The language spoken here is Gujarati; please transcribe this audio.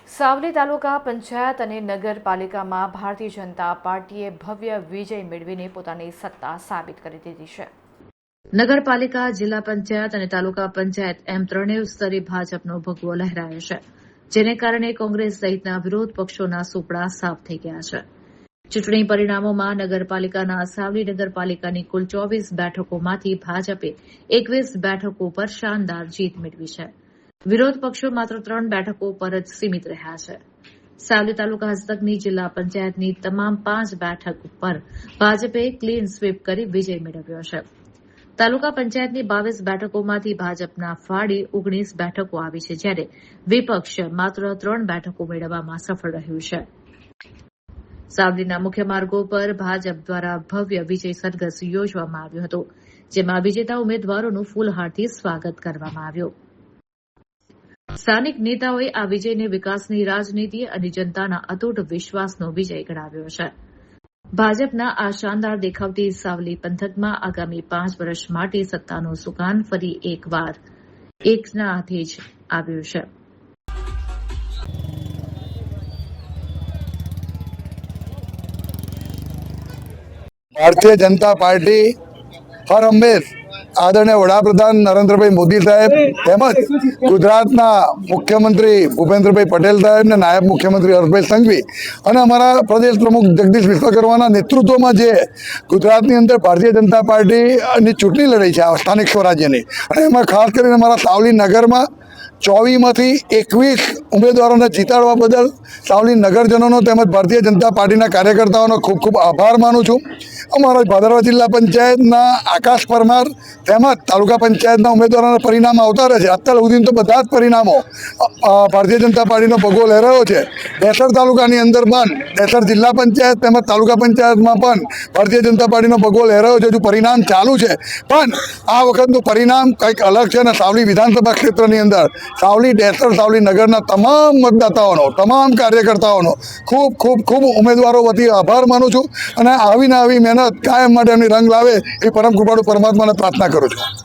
સાવલી તાલુકા પંચાયત અને નગરપાલિકામાં ભારતીય જનતા પાર્ટીએ ભવ્ય વિજય મેળવીને પોતાની સત્તા સાબિત કરી દીધી છે। નગરપાલિકા, જિલ્લા પંચાયત અને તાલુકા પંચાયત એમ ત્રણેય સ્તરે ભાજપનો ભગવો લહેરાયો છે, જેને કારણે કોંગ્રેસ સહિતના વિરોધ પક્ષોના સુપડા સાફ થઈ ગયા છે। ચૂંટણી પરિણામોમાં નગરપાલિકાના સાવલી નગરપાલિકાની કુલ 24 બેઠકોમાંથી ભાજપે 21 બેઠકો પર શાનદાર જીત મેળવી છે। વિરોધ પક્ષો માત્ર 3 બેઠકો પર જ સીમિત રહ્યા છે। સાવલી તાલુકા હસ્તકની જિલ્લા પંચાયતની તમામ 5 બેઠક પર ભાજપે ક્લીન સ્વીપ કરી વિજય મેળવ્યો છે। તાલુકા પંચાયતની 22 બેઠકોમાંથી ભાજપના ફાળે 19 બેઠકો આવી છે, જ્યારે વિપક્ષ માત્ર 3 બેઠકો મેળવવામાં સફળ રહ્યું છે। સાવલીના મુખ્ય માર્ગો પર ભાજપ દ્વારા ભવ્ય વિજય સરઘસ યોજવામાં આવ્યો હતો, જેમાં વિજેતા ઉમેદવારોનું ફૂલહારથી સ્વાગત કરવામાં આવ્યું। સ્થાનિક નેતાઓએ આ વિજયને વિકાસની રાજનીતિ અને જનતાના અતૂટ વિશ્વાસનો વિજય ગણાવ્યો છે। ભાજપના આ શાનદાર દેખાવથી સાવલી પંથકમાં આગામી 5 વર્ષ માટે સત્તાનું સુકાન ફરી એકવાર એકના હાથે જ આવ્યું છે। भारतीय जनता पार्टी हर हमेश आदरणीय वडाप्रधान नरेंद्रभाई मोदी साहेब તેમજ ગુજરાતના મુખ્યમંત્રી ભૂપેન્દ્રભાઈ પટેલ સાહેબ ને નાયબ મુખ્યમંત્રી હર્ષભાઈ સંઘવી અને અમારા પ્રદેશ પ્રમુખ જગદીશ વિશ્વકર્માના નેતૃત્વમાં જે ગુજરાતની અંદર ભારતીય જનતા પાર્ટીની ચૂંટણી લડાઈ છે સ્થાનિક સ્વરાજ્યની, અને એમાં ખાસ કરીને અમારા સાવલી નગરમાં 24માંથી 21 ઉમેદવારોને જીતાડવા બદલ સાવલી નગરજનોનો તેમજ ભારતીય જનતા પાર્ટીના કાર્યકર્તાઓનો ખૂબ ખૂબ આભાર માનું છું। અમારા ભાદરવા જિલ્લા પંચાયતના આકાશ પરમાર તેમજ તાલુકા પંચાયતના ઉમેદવારોના પરિણામ આવતા રહે છે। અત્યાર સુધી તો બધા જ પરિણામો ભારતીય જનતા પાર્ટીનો ભગવો લહેરાયો છે। દેસર તાલુકાની અંદર પણ દેસર જિલ્લા પંચાયત તેમજ તાલુકા પંચાયતમાં પણ ભારતીય જનતા પાર્ટીનો ભગવો લહેરાયો છે। હજુ પરિણામ ચાલુ છે, પણ આ વખતનું પરિણામ કંઈક અલગ છે અને સાવલી વિધાનસભા ક્ષેત્રની અંદર સાવલી દેસર સાવલી નગરના તમામ મતદાતાઓનો, તમામ કાર્યકર્તાઓનો ખૂબ ખૂબ ખૂબ ઉમેદવારો વતી આભાર માનું છું અને આવીને આવી મહેનત કાયમ માટે એમની રંગ લાવે એ પરમ કૃપાળુ પરમાત્માને પ્રાર્થના કરું છું।